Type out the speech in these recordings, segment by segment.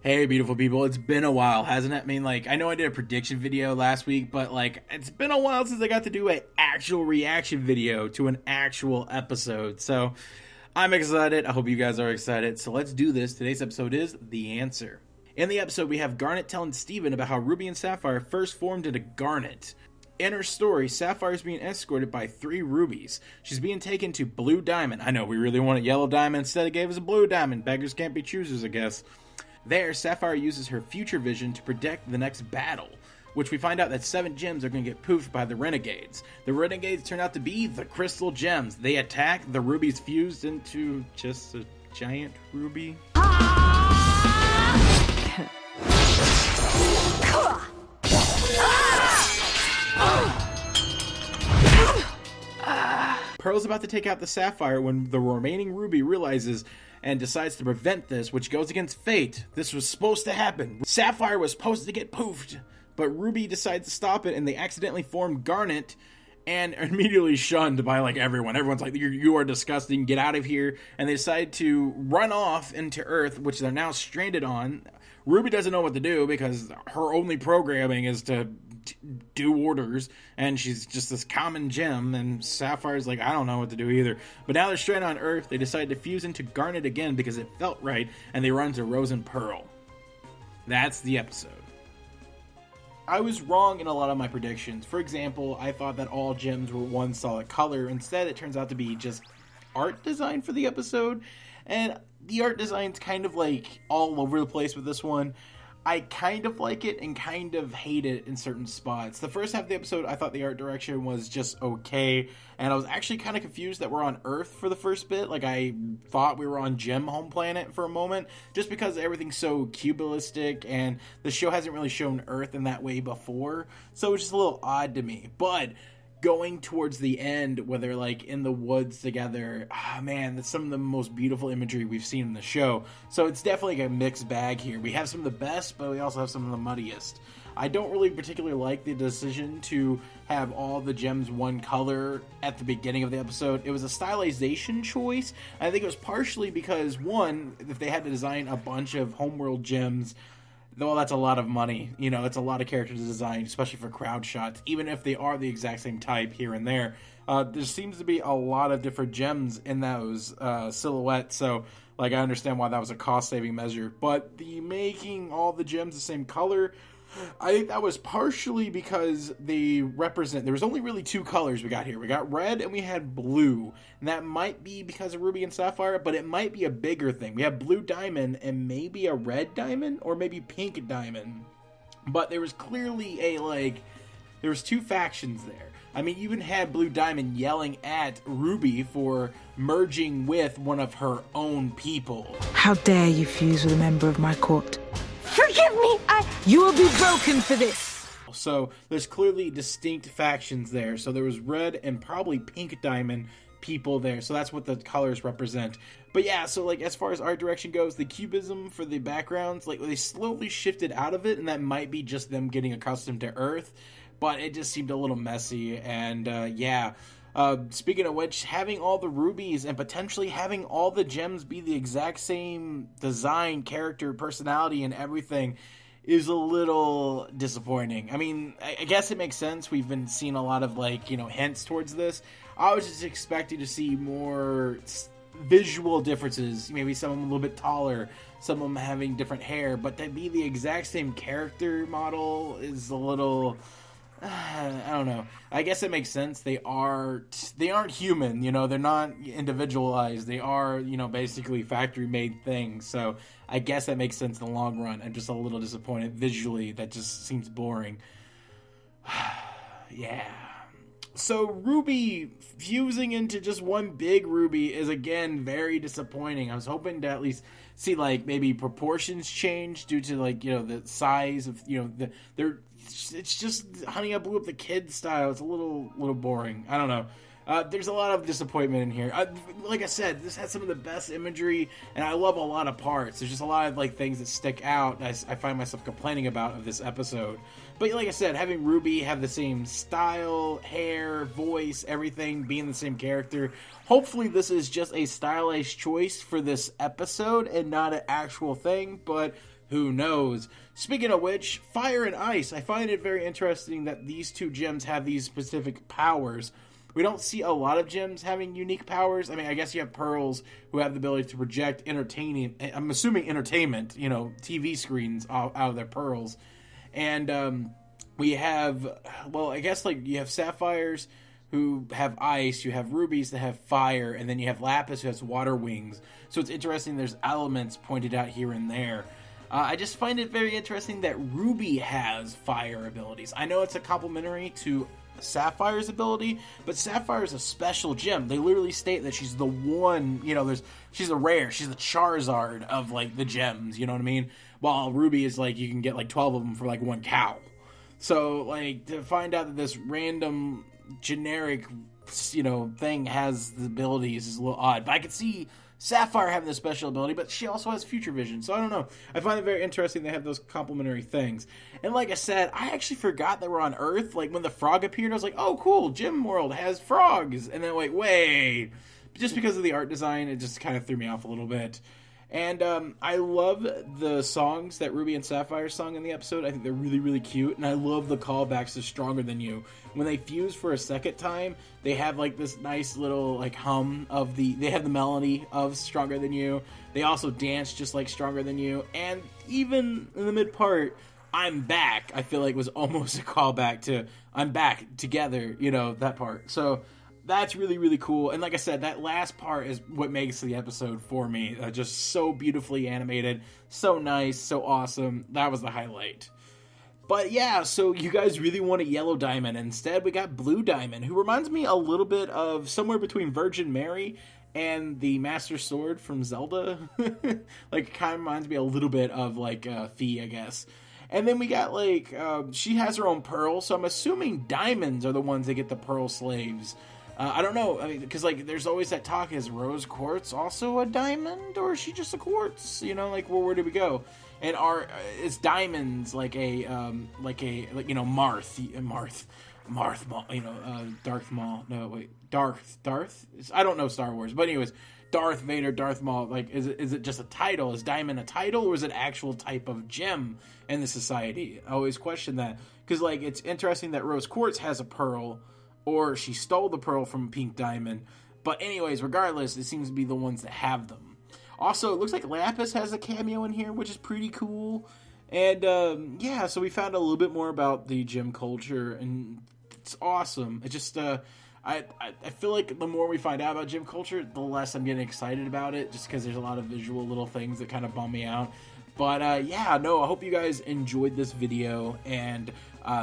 Hey, beautiful people. It's been a while, hasn't it? I mean, I know I did a prediction video last week, but, it's been a while since I got to do an actual reaction video to an actual episode. So, I'm excited. I hope you guys are excited. So, let's do this. Today's episode is The Answer. In the episode, we have Garnet telling Steven about how Ruby and Sapphire first formed into Garnet. In her story, Sapphire is being escorted by 3 rubies. She's being taken to Blue Diamond. I know, we really wanted Yellow Diamond. Instead, it gave us a Blue Diamond. Beggars can't be choosers, I guess. There, Sapphire uses her future vision to predict the next battle, which we find out that 7 gems are going to get poofed by the Renegades. The Renegades turn out to be the Crystal Gems. They attack, the rubies fused into just a giant ruby. Pearl's about to take out the Sapphire when the remaining ruby realizes and decides to prevent this, which goes against fate. This was supposed to happen. Sapphire was supposed to get poofed, but Ruby decides to stop it, and they accidentally form Garnet and are immediately shunned by everyone. Everyone's like, you are disgusting, get out of here. And they decide to run off into Earth, which they're now stranded on. Ruby doesn't know what to do because her only programming is to do orders, and she's just this common gem, and Sapphire's like, I don't know what to do either. But now they're stranded on Earth. They decide to fuse into Garnet again because it felt right, and they run to Rose and Pearl. That's the episode. I was wrong in a lot of my predictions. For example, I thought that all gems were one solid color. Instead, it turns out to be just art design for the episode, and the art design's kind of all over the place with this one. I kind of like it and kind of hate it in certain spots. The first half of the episode, I thought the art direction was just okay, and I was actually kind of confused that we're on Earth for the first bit. I thought we were on Gem Home Planet for a moment, just because everything's so cubistic, and the show hasn't really shown Earth in that way before, so it was just a little odd to me. But going towards the end, where they're in the woods together, man, that's some of the most beautiful imagery we've seen in the show. So it's definitely a mixed bag here. We have some of the best, but we also have some of the muddiest. I don't really particularly like the decision to have all the gems one color at the beginning of the episode. It was a stylization choice. I think it was partially because, one, if they had to design a bunch of homeworld gems, well, that's a lot of money. It's a lot of characters to design, especially for crowd shots, even if they are the exact same type here and there. There seems to be a lot of different gems in those silhouettes, so I understand why that was a cost-saving measure. But the making all the gems the same color, I think that was partially because they represent... There was only really 2 colors we got here. We got red and we had blue. And that might be because of Ruby and Sapphire, but it might be a bigger thing. We have blue diamond and maybe a red diamond or maybe pink diamond. But there was clearly there was 2 factions there. I mean, you even had Blue Diamond yelling at Ruby for merging with one of her own people. How dare you fuse with a member of my court? Forgive me, You will be broken for this! So, there's clearly distinct factions there. So there was red and probably pink diamond people there. So that's what the colors represent. But yeah, so as far as art direction goes, the cubism for the backgrounds, they slowly shifted out of it, and that might be just them getting accustomed to Earth. But it just seemed a little messy, and yeah. Speaking of which, having all the rubies and potentially having all the gems be the exact same design, character, personality, and everything is a little disappointing. I mean, I guess it makes sense. We've been seeing a lot of hints towards this. I was just expecting to see more visual differences. Maybe some of them a little bit taller, some of them having different hair, but to be the exact same character model is a little... I don't know. I guess it makes sense. They aren't human, they're not individualized. They are, basically factory-made things. So I guess that makes sense in the long run. I'm just a little disappointed visually. That just seems boring. Yeah. So Ruby fusing into just one big ruby is, again, very disappointing. I was hoping to at least see, maybe proportions change due to, the size of, it's just Honey, I Blew Up the Kid style. It's a little boring. I don't know. There's a lot of disappointment in here. Like I said, this has some of the best imagery, and I love a lot of parts. There's just a lot of things that stick out. I find myself complaining about of this episode. But like I said, having Ruby have the same style, hair, voice, everything, being the same character. Hopefully this is just a stylized choice for this episode and not an actual thing, but Who knows? Speaking of which, fire and ice. I find it very interesting that these two gems have these specific powers. We don't see a lot of gems having unique powers. I mean, I guess you have pearls who have the ability to project I'm assuming entertainment, TV screens out of their pearls. And we have, well, I guess like you have sapphires who have ice, you have rubies that have fire, and then you have lapis who has water wings. So it's interesting there's elements pointed out here and there. I just find it very interesting that Ruby has fire abilities. I know it's a complementary to Sapphire's ability, but Sapphire is a special gem. They literally state that she's the one, she's a rare, she's the Charizard of, like, the gems, you know what I mean? While Ruby is, like, you can get, like, 12 of them for, like, one cow. So, like, to find out that this random, generic, thing has the abilities is a little odd. But I could see Sapphire having this special ability, but she also has future vision, so I don't know. I find it very interesting they have those complementary things. And like I said, I actually forgot that we're on Earth. Like, when the frog appeared, I was like, oh, cool, Gem World has frogs. And then, like, wait. Just because of the art design, it just kind of threw me off a little bit. And I love the songs that Ruby and Sapphire sung in the episode. I think they're really, really cute. And I love the callbacks to Stronger Than You. When they fuse for a second time, they have like this nice little like hum of they have the melody of Stronger Than You. They also dance just like Stronger Than You. And even in the mid part, I'm Back, I feel like was almost a callback to I'm Back Together, that part. So that's really, really cool. And like I said, that last part is what makes the episode for me. Just so beautifully animated, so nice, so awesome. That was the highlight. But yeah, so you guys really wanted Yellow Diamond. Instead, we got Blue Diamond, who reminds me a little bit of somewhere between Virgin Mary and the Master Sword from Zelda. Like, it kind of reminds me a little bit of, like, Fee, I guess. And then we got, like, she has her own pearl, so I'm assuming diamonds are the ones that get the pearl slaves. I don't know, because, like, there's always that talk, is Rose Quartz also a diamond, or is she just a quartz? Like, well, where do we go? And is diamonds like Marth Maul, Darth Maul, no, wait, Darth? I don't know Star Wars, but anyways, Darth Vader, Darth Maul, like, is it just a title? Is diamond a title, or is it an actual type of gem in the society? I always question that, because, like, it's interesting that Rose Quartz has a pearl, or she stole the pearl from Pink Diamond. But anyways, regardless, it seems to be the ones that have them. Also, it looks like Lapis has a cameo in here, which is pretty cool. And, yeah, so we found a little bit more about the gem culture, and it's awesome. It just, I feel like the more we find out about gem culture, the less I'm getting excited about it, just because there's a lot of visual little things that kind of bum me out. But, yeah, no, I hope you guys enjoyed this video, and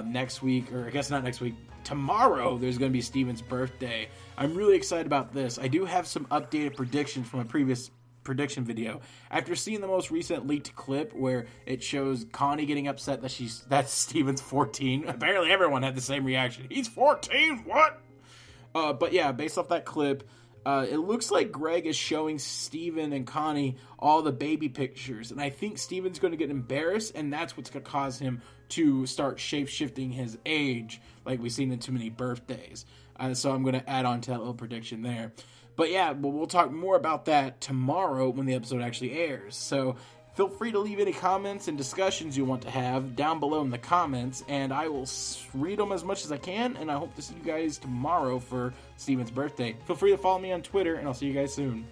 next week, or I guess not next week, tomorrow, there's going to be Steven's birthday. I'm really excited about this. I do have some updated predictions from a previous prediction video. After seeing the most recent leaked clip where it shows Connie getting upset that Steven's 14, apparently everyone had the same reaction. He's 14, what? But yeah, based off that clip, it looks like Greg is showing Steven and Connie all the baby pictures, and I think Steven's going to get embarrassed, and that's what's going to cause him to start shape-shifting his age, like we've seen in Too Many Birthdays. So I'm going to add on to that little prediction there. But yeah, we'll talk more about that tomorrow when the episode actually airs. So feel free to leave any comments and discussions you want to have down below in the comments, and I will read them as much as I can, and I hope to see you guys tomorrow for Steven's birthday. Feel free to follow me on Twitter, and I'll see you guys soon.